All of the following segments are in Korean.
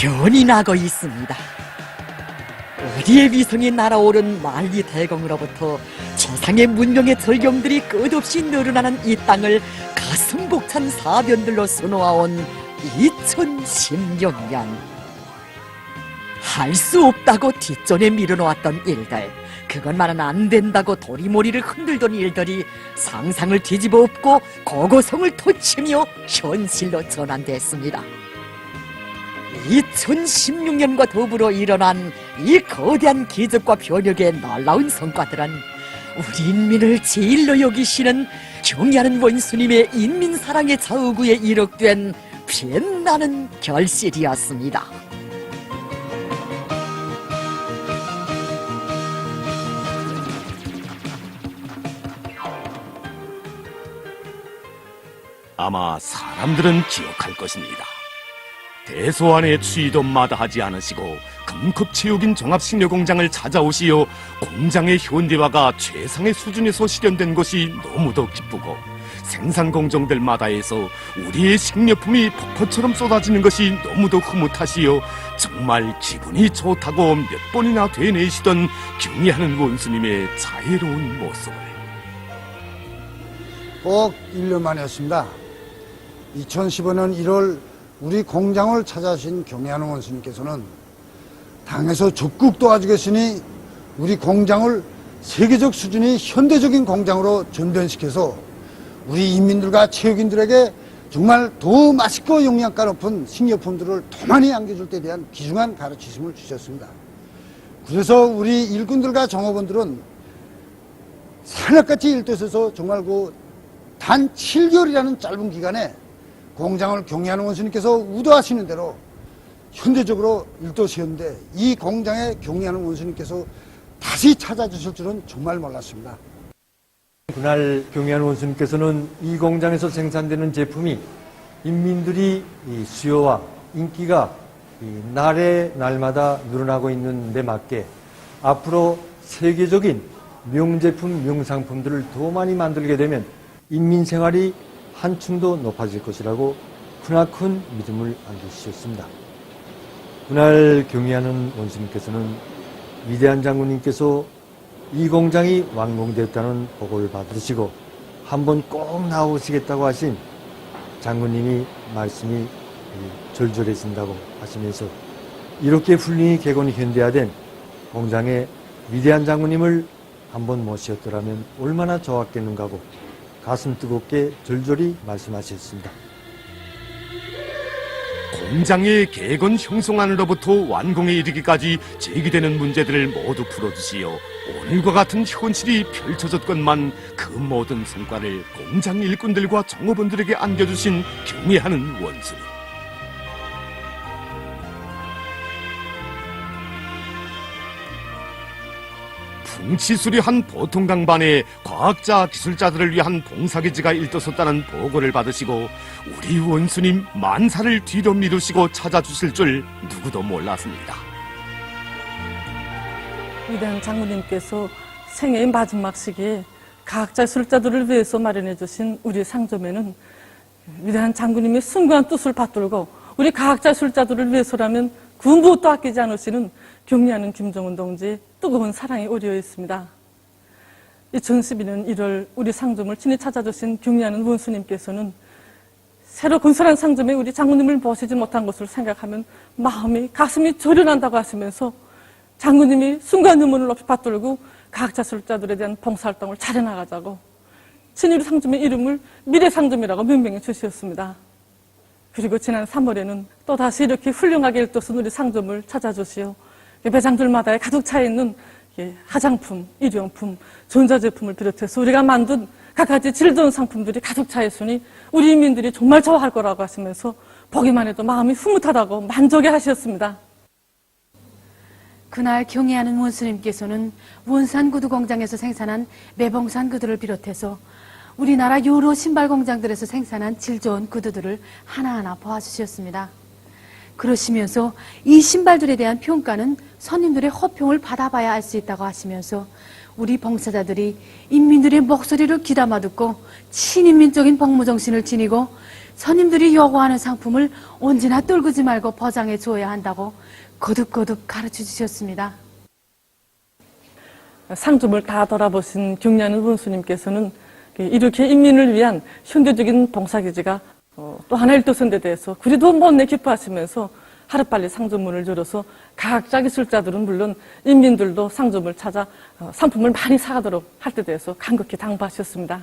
변이 나고 있습니다. 우리의 위성이 날아오른 만리 대공으로부터 최상의 문명의 절경들이 끝없이 늘어나는 이 땅을 가슴 벅찬 사변들로 수놓아온 2016년. 할 수 없다고 뒷전에 밀어놓았던 일들, 그것만은 안 된다고 도리모리를 흔들던 일들이 상상을 뒤집어 엎고 고고성을 터치며 현실로 전환됐습니다. 2016년과 더불어 일어난 이 거대한 기적과 변혁의 놀라운 성과들은 우리 인민을 제일로 여기시는 경애하는 원수님의 인민사랑의 자우구에 이룩된 빛나는 결실이었습니다. 아마 사람들은 기억할 것입니다. 대소환의 취도 마다하지 않으시고 금급 체육인 종합식료공장을 찾아오시어 공장의 현대화가 최상의 수준에서 실현된 것이 너무도 기쁘고 생산 공정들마다에서 우리의 식료품이 폭포처럼 쏟아지는 것이 너무도 흐뭇하시어 정말 기분이 좋다고 몇 번이나 되뇌시던 경애하는 원수님의 자애로운 모습을 꼭 1년 만이었습니다. 2015년 1월 우리 공장을 찾아오신 경애하는 원수님께서는 당에서 적극 도와주겠으니 우리 공장을 세계적 수준의 현대적인 공장으로 전변시켜서 우리 인민들과 체육인들에게 정말 더 맛있고 영양가 높은 식료품들을 더 많이 안겨줄 때 대한 귀중한 가르치심을 주셨습니다. 그래서 우리 일꾼들과 종업원들은 산악같이 일뜻에서 정말 단 7개월이라는 짧은 기간에 공장을 경애하는 원수님께서 우도하시는 대로 현대적으로 일도 세웠는데 이 공장에 경애하는 원수님께서 다시 찾아주실 줄은 정말 몰랐습니다. 그날 경애하는 원수님께서는 이 공장에서 생산되는 제품이 인민들이 이 수요와 인기가 날에 날마다 늘어나고 있는 데 맞게 앞으로 세계적인 명제품, 명상품들을 더 많이 만들게 되면 인민 생활이 한층 더 높아질 것이라고 크나큰 믿음을 안겨주셨습니다. 그날 경애하는 원수님께서는 위대한 장군님께서 이 공장이 완공됐다는 보고를 받으시고 한번 꼭 나오시겠다고 하신 장군님이 말씀이 절절해진다고 하시면서 이렇게 훌륭히 개건이 현대화된 공장의 위대한 장군님을 한번 모셨더라면 얼마나 좋았겠는가 하고 가슴 뜨겁게 절절히 말씀하셨습니다. 공장의 개건 형성안으로부터 완공에 이르기까지 제기되는 문제들을 모두 풀어주시어 오늘과 같은 현실이 펼쳐졌건만 그 모든 성과를 공장 일꾼들과 종업원들에게 안겨주신 경애하는 원수님. 풍치수리한 보통 강반에 과학자, 기술자들을 위한 봉사기지가 일떠섰다는 보고를 받으시고 우리 원수님 만사를 뒤로 미루시고 찾아주실 줄 누구도 몰랐습니다. 위대한 장군님께서 생애의 마지막 시기에 과학자, 기술자들을 위해서 마련해 주신 우리 상점에는 위대한 장군님의 순수한 뜻을 받들고 우리 과학자, 기술자들을 위해서라면 그 무엇도 아끼지 않으시는 경애하는 김정은 동지의 뜨거운 사랑이 오려 있습니다. 2012년 1월 우리 상점을 친히 찾아주신 경애하는 원수님께서는 새로 건설한 상점에 우리 장군님을 모시지 못한 것을 생각하면 마음이 가슴이 저려난다고 하시면서 장군님이 순간 눈물을 없이 받들고 과학자, 기술자들에 대한 봉사활동을 잘해나가자고 친히 우리 상점의 이름을 미래상점이라고 명명해 주셨습니다. 그리고 지난 3월에는 또다시 이렇게 훌륭하게 일떠선 우리 상점을 찾아주시어 매장들마다 가득 차 있는 화장품, 일용품, 전자제품을 비롯해서 우리가 만든 갖가지 질 좋은 상품들이 가득 차 있으니 우리 인민들이 정말 좋아할 거라고 하시면서 보기만 해도 마음이 흐뭇하다고 만족해 하셨습니다. 그날 경애하는 원수님께서는 원산구두 공장에서 생산한 매봉산 구두를 비롯해서 우리나라 여러 신발 공장들에서 생산한 질 좋은 구두들을 하나하나 보아주셨습니다. 그러시면서 이 신발들에 대한 평가는 손님들의 호평을 받아봐야 알 수 있다고 하시면서 우리 봉사자들이 인민들의 목소리를 귀담아 듣고 친인민적인 복무정신을 지니고 손님들이 요구하는 상품을 언제나 떨구지 말고 포장해 줘야 한다고 거듭거듭 가르쳐 주셨습니다. 상점을 다 돌아보신 경리하는 원수님께서는 이렇게 인민을 위한 현대적인 봉사기지가 또 하나 일도선 데 대해서 그리도 못내 기뻐하시면서 하루빨리 상점문을 열어서 각자 기술자들은 물론 인민들도 상점을 찾아 상품을 많이 사가도록 할 때 대해서 간곡히 당부하셨습니다.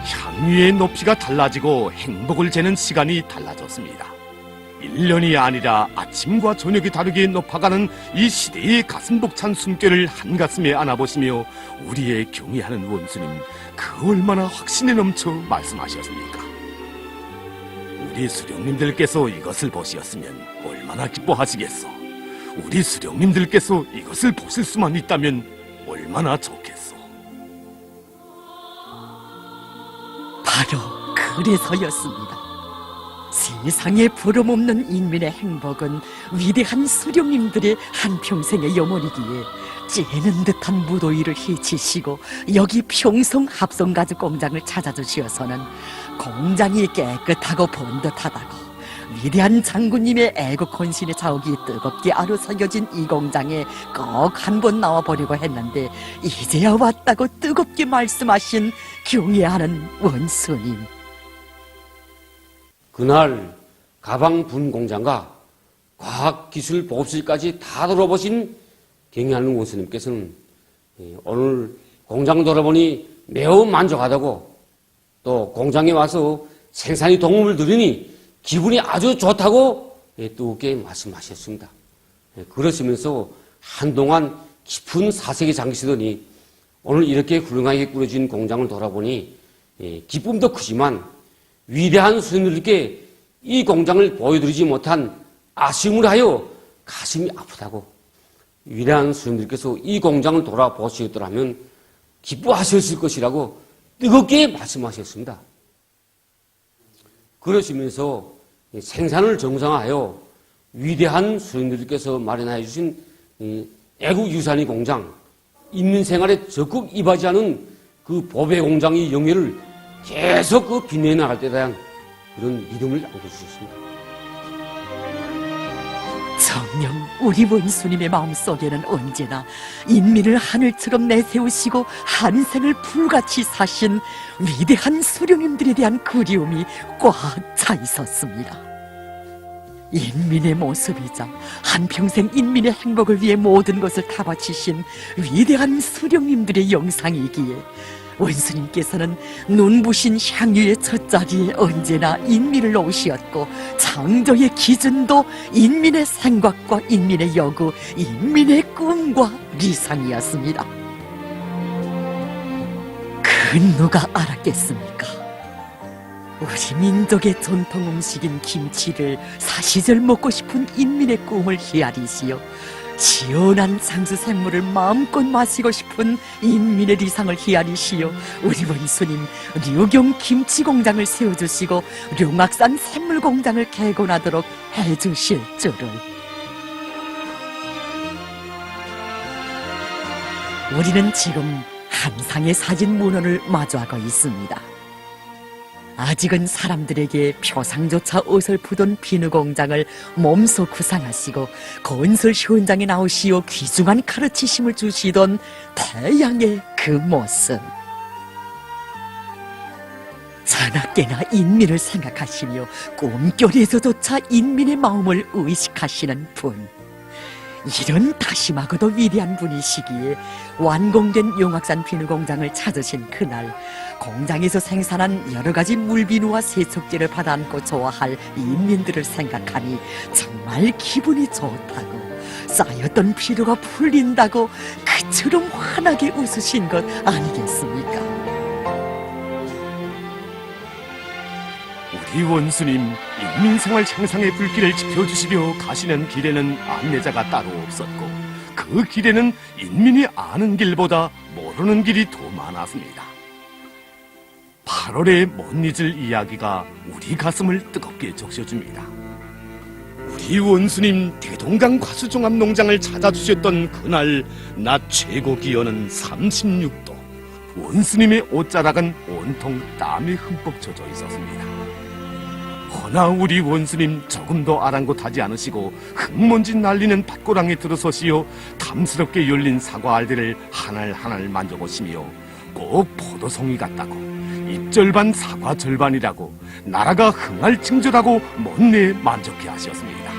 향유의 높이가 달라지고 행복을 재는 시간이 달라졌습니다. 1년이 아니라 아침과 저녁이 다르게 높아가는 이 시대의 가슴 벅찬 숨결을 한가슴에 안아보시며 우리의 경애하는 원수님, 그 얼마나 확신에 넘쳐 말씀하셨습니까? 우리 수령님들께서 이것을 보시었으면 얼마나 기뻐하시겠소. 우리 수령님들께서 이것을 보실 수만 있다면 얼마나 좋겠소. 바로 그래서였습니다. 세상에 부름없는 인민의 행복은 위대한 수령님들의 한평생의 염원이기에 째는 듯한 무더위를 헤치시고 여기 평성 합성가죽 공장을 찾아주시어서는 공장이 깨끗하고 번듯하다고 위대한 장군님의 애국 헌신의 자욱이 뜨겁게 아로새겨진 이 공장에 꼭 한번 나와보려고 했는데 이제야 왔다고 뜨겁게 말씀하신 경애하는 원수님. 그날 가방 분 공장과 과학기술 보급실까지 다 돌아보신 경애하는 원수님께서는 오늘 공장 돌아보니 매우 만족하다고 또 공장에 와서 생산의 도움을 들으니 기분이 아주 좋다고 뜨겁게 말씀하셨습니다. 그러시면서 한동안 깊은 사색에 잠기시더니 오늘 이렇게 훌륭하게 꾸려진 공장을 돌아보니 기쁨도 크지만 위대한 수령님들께 이 공장을 보여드리지 못한 아쉬움을 하여 가슴이 아프다고 위대한 수령님들께서 이 공장을 돌아보셨더라면 기뻐하셨을 것이라고 뜨겁게 말씀하셨습니다. 그러시면서 생산을 정상화하여 위대한 수령님들께서 마련해 주신 애국유산의 공장, 인민생활에 적극 임하지 그 보배 공장의 영예를 계속 그 빛내 나갈 때에 대한 그런 믿음을 안겨주셨습니다. 정녕 우리 원수님의 마음속에는 언제나 인민을 하늘처럼 내세우시고 한생을 불같이 사신 위대한 수령님들에 대한 그리움이 꽉 차 있었습니다. 인민의 모습이자 한평생 인민의 행복을 위해 모든 것을 다 바치신 위대한 수령님들의 영상이기에 원수님께서는 눈부신 향유의 첫자리에 언제나 인민을 놓으셨고 창조의 기준도 인민의 생각과 인민의 여구, 인민의 꿈과理想이었습니다. 그 누가 알았겠습니까? 우리 민족의 전통 음식인 김치를 사시절 먹고 싶은 인민의 꿈을 헤아리시어 시원한 장수 샘물을 마음껏 마시고 싶은 인민의 리상을 헤아리시어 우리 원수님 류경 김치공장을 세워주시고 룡악산 샘물공장을 개건하도록 해주실 줄을. 우리는 지금 한상의 사진 문헌을 마주하고 있습니다. 아직은 사람들에게 표상조차 어설프던 비누공장을 몸소 구상하시고 건설 현장에 나오시어 귀중한 가르치심을 주시던 태양의 그 모습. 자나깨나 인민을 생각하시며 꿈결에서조차 인민의 마음을 의식하시는 분. 이런 다심하고도 위대한 분이시기에 완공된 용악산 비누공장을 찾으신 그날 공장에서 생산한 여러 가지 물비누와 세척제를 받아안고 좋아할 인민들을 생각하니 정말 기분이 좋다고 쌓였던 피로가 풀린다고 그처럼 환하게 웃으신 것 아니겠습니까? 우리 원수님 인민생활 향상의 불길을 지펴주시려 가시는 길에는 안내자가 따로 없었고 그 길에는 인민이 아는 길보다 모르는 길이 더 많았습니다. 8월의 못 잊을 이야기가 우리 가슴을 뜨겁게 적셔줍니다. 우리 원수님 대동강 과수종합 농장을 찾아주셨던 그날 낮 최고 기온은 36도, 원스님의 옷자락은 온통 땀에 흠뻑 젖어 있었습니다. 허나 우리 원스님 조금도 아랑곳하지 않으시고 흙먼지 날리는 밭고랑에 들어서시어 탐스럽게 열린 사과 알들을 하나하나 만져보시며 꼭 포도송이 같다고 잎절반 사과 절반이라고 나라가 흥할 칭조라고 못내 만족해 하셨습니다.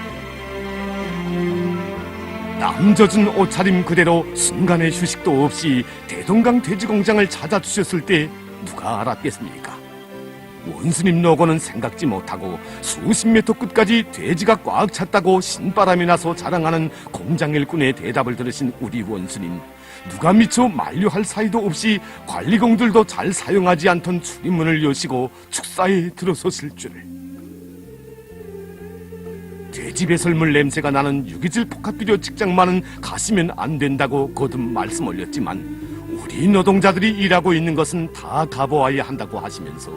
땀 젖은 옷차림 그대로 순간의 휴식도 없이 대동강 돼지공장을 찾아주셨을 때 누가 알았겠습니까? 원스님 노고는 생각지 못하고 수십 미터 끝까지 돼지가 꽉 찼다고 신바람이 나서 자랑하는 공장 일꾼의 대답을 들으신 우리 원스님, 누가 미처 만류할 사이도 없이 관리공들도 잘 사용하지 않던 출입문을 여시고 축사에 들어서실 줄을. 돼지 배설물 냄새가 나는 유기질 복합비료 직장만은 가시면 안 된다고 거듭 말씀 올렸지만 우리 노동자들이 일하고 있는 것은 다 가보아야 한다고 하시면서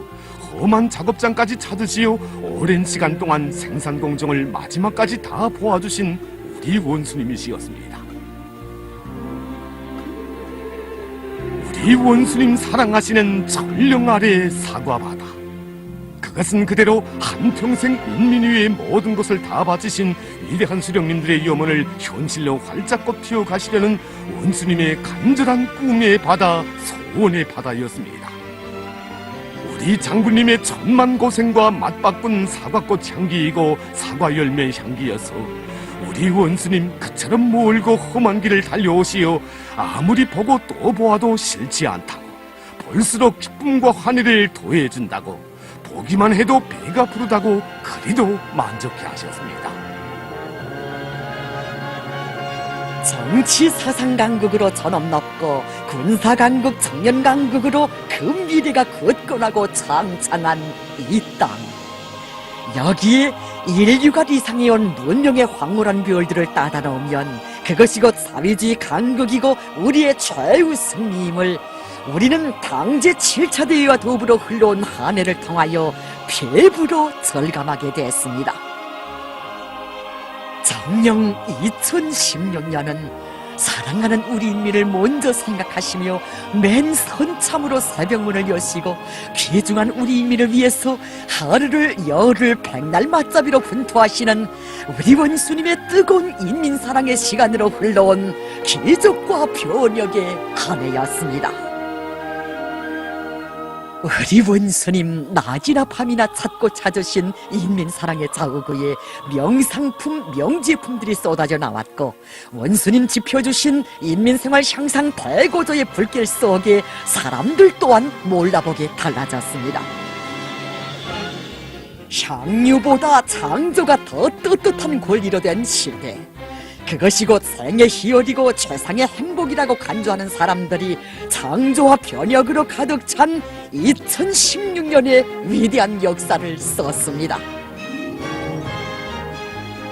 험한 작업장까지 찾으시어 오랜 시간 동안 생산 공정을 마지막까지 다 보아주신 우리 원수님이시었습니다. 우리 원수님 사랑하시는 전령 아래의 사과바다. 그것은 그대로 한평생 인민 위의 모든 것을 다 바치신 위대한 수령님들의 염원을 현실로 활짝꽃 피워가시려는 원수님의 간절한 꿈의 바다, 소원의 바다였습니다. 우리 장군님의 천만 고생과 맞바꾼 사과꽃 향기이고 사과 열매 향기여서 우리 원수님 그처럼 멀고 험한 길을 달려오시어 아무리 보고 또 보아도 싫지 않다고 볼수록 기쁨과 환희를 더해준다고 보기만 해도 배가 부르다고 그리도 만족해 하셨습니다. 정치 사상 강국으로 전업 넓고 군사 강국 청년 강국으로 그 미래가 굳건하고 창창한 이 땅. 여기에 인류가 이상해온 문명의 황홀한 별들을 따다 놓으면 그것이 곧 사회주의 강국이고 우리의 최후 승리임을 우리는 당제 7차 대회와 더불어 흘러온 한 해를 통하여 배부로 절감하게 됐습니다. 정녕 2016년은 사랑하는 우리 인민을 먼저 생각하시며 맨 선참으로 새벽문을 여시고 귀중한 우리 인민을 위해서 하루를 열흘 백날 맞잡이로 훈투하시는 우리 원수님의 뜨거운 인민사랑의 시간으로 흘러온 기적과 변혁의 한 해였습니다. 우리 원수님 낮이나 밤이나 찾고 찾으신 인민사랑의 자우구에 명상품, 명제품들이 쏟아져 나왔고 원수님 지펴주신 인민생활 향상 대고조의 불길 속에 사람들 또한 몰라보게 달라졌습니다. 향유보다 창조가 더 떳떳한 권리로 된 시대, 그것이 곧 생의 희열이고 최상의 행복이라고 간주하는 사람들이 창조와 변혁으로 가득 찬 2016년의 위대한 역사를 썼습니다.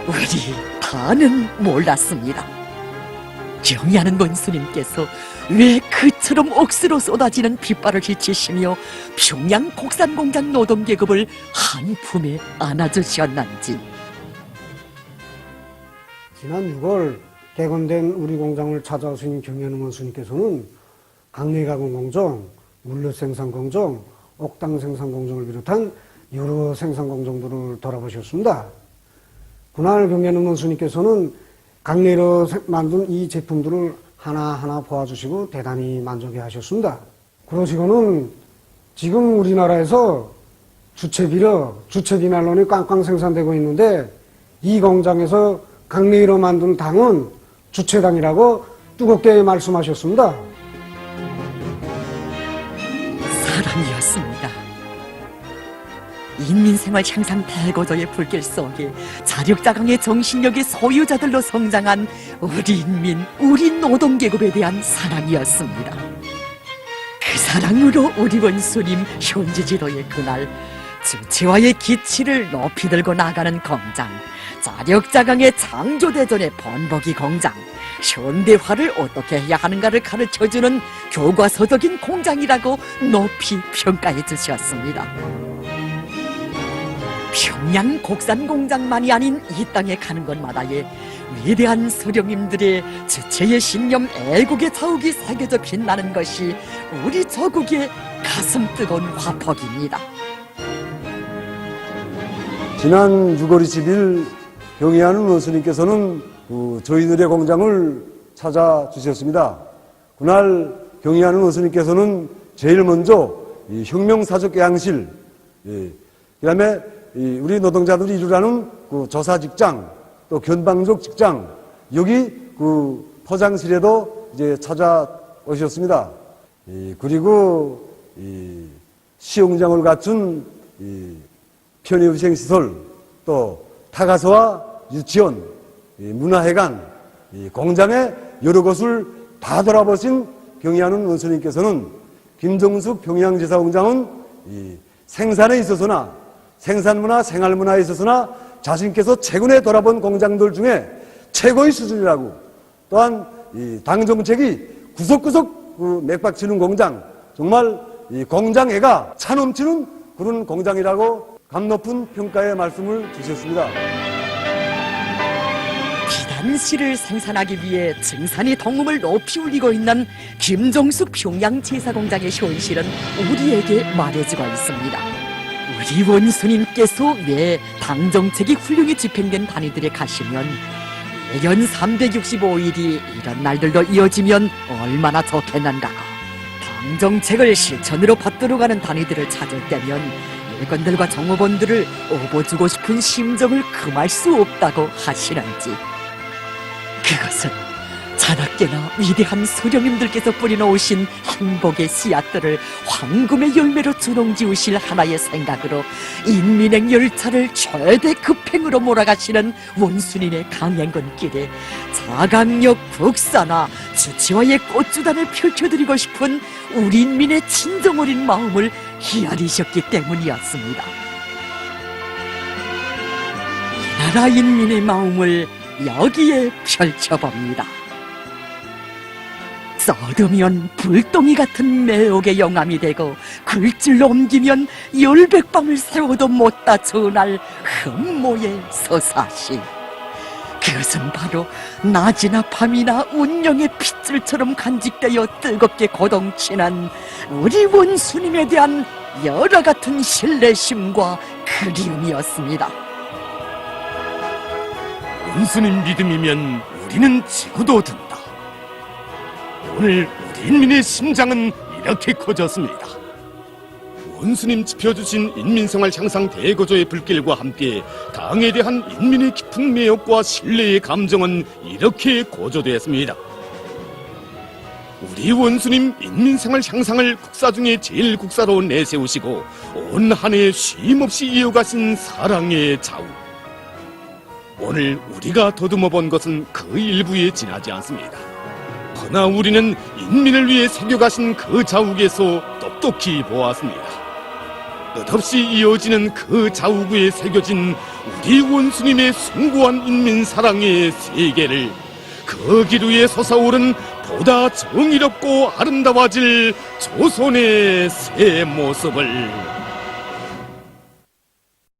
우리 다는 몰랐습니다. 경의하는 원수님께서 왜 그처럼 억수로 쏟아지는 빗발을 휘치시며 평양 곡산공장 노동계급을 한 품에 안아주셨는지. 지난 6월 개건된 우리 공장을 찾아오신 경의하는 원수님께서는 강내 가공 공정, 물류 생산 공정, 옥당 생산 공정을 비롯한 여러 생산 공정들을 돌아보셨습니다. 그날 경의하는 원수님께서는 강내로 만든 이 제품들을 하나하나 보아주시고 대단히 만족해 하셨습니다. 그러시고는 지금 우리나라에서 주체비난론이 꽝꽝 생산되고 있는데 이 공장에서 강내로 만든 당은 주체당이라고 뜨겁게 말씀하셨습니다. 사랑이었습니다. 인민생활 향상 대고조의 불길 속에 자력자강의 정신력의 소유자들로 성장한 우리 인민, 우리 노동계급에 대한 사랑이었습니다. 그 사랑으로 우리 원수님 현지지도의 그날 주체와의 기치를 높이 들고 나가는 공장, 자력자강의 창조대전의 번복이 공장, 현대화를 어떻게 해야 하는가를 가르쳐주는 교과서적인 공장이라고 높이 평가해 주셨습니다. 평양 곡산 공장만이 아닌 이 땅에 가는 곳마다에 위대한 소령님들의 주체의 신념, 애국의 자욱이 새겨져 빛나는 것이 우리 조국의 가슴 뜨거운 화폭입니다. 지난 6월 20일 병이하는 원수님께서는 저희들의 공장을 찾아주셨습니다. 그날 병이하는 원수님께서는 제일 먼저 이 혁명사적 개항실, 그다음에 우리 노동자들이 일하는 그 조사 직장, 또 견방족 직장, 여기 그 포장실에도 이제 찾아오셨습니다. 그리고 시용장을 갖춘 편의위생시설, 또 타가서와 유치원, 문화회관, 공장의 여러 곳을 다 돌아보신 병이하는 원수님께서는 김정숙 평양지사공장은 생산에 있어서나 생산문화, 생활문화에 있어서나 자신께서 최근에 돌아본 공장들 중에 최고의 수준이라고, 또한 당정책이 구석구석 맥박치는 공장, 정말 공장애가 차 넘치는 그런 공장이라고 감 높은 평가의 말씀을 주셨습니다. 비단실을 생산하기 위해 증산이 덩음을 높이 울리고 있는 김정숙 평양제사공장의 현실은 우리에게 말해주고 있습니다. 우리 원수님께서 왜 당정책이 훌륭히 집행된 단위들에 가시면 1년 365일이 이런 날들도 이어지면 얼마나 좋겠는가. 당정책을 실천으로 받들어가는 단위들을 찾을 때면 일꾼들과 정호원들을 업어주고 싶은 심정을 금할 수 없다고 하시는지, 그것은 자나깨나 위대한 소령님들께서 뿌려놓으신 행복의 씨앗들을 황금의 열매로 주동지으실 하나의 생각으로 인민행 열차를 최대 급행으로 몰아가시는 원순인의 강행군길에 자강역 북사나 주치와의 꽃주단을 펼쳐드리고 싶은 우리 인민의 진정 어린 마음을 헤아리셨기 때문이었습니다. 이 나라 인민의 마음을 여기에 펼쳐봅니다. 써두면 불덩이 같은 매혹의 영감이 되고 글질로 옮기면 열백방을 세워도 못다 전할 흠모의 서사시. 그것은 바로 낮이나 밤이나 운명의 핏줄처럼 간직되어 뜨겁게 고동치는 우리 원수님에 대한 여러 같은 신뢰심과 그리움이었습니다. 원수님 믿음이면 우리는 지구도 든다. 오늘 우리 인민의 심장은 이렇게 커졌습니다. 원수님 지펴주신 인민생활 향상 대거조의 불길과 함께 당에 대한 인민의 깊은 매혹과 신뢰의 감정은 이렇게 고조되었습니다. 우리 원수님 인민생활 향상을 국사 중에 제일 국사로 내세우시고 온 한 해 쉼없이 이어가신 사랑의 자우. 오늘 우리가 더듬어 본 것은 그 일부에 지나지 않습니다. 허나 우리는 인민을 위해 새겨가신 그 자욱에서 똑똑히 보았습니다. 끝없이 이어지는 그 자우구에 새겨진 우리 원수님의 숭고한 인민 사랑의 세계를, 그 길 위에 솟아오른 보다 정의롭고 아름다워질 조선의 새 모습을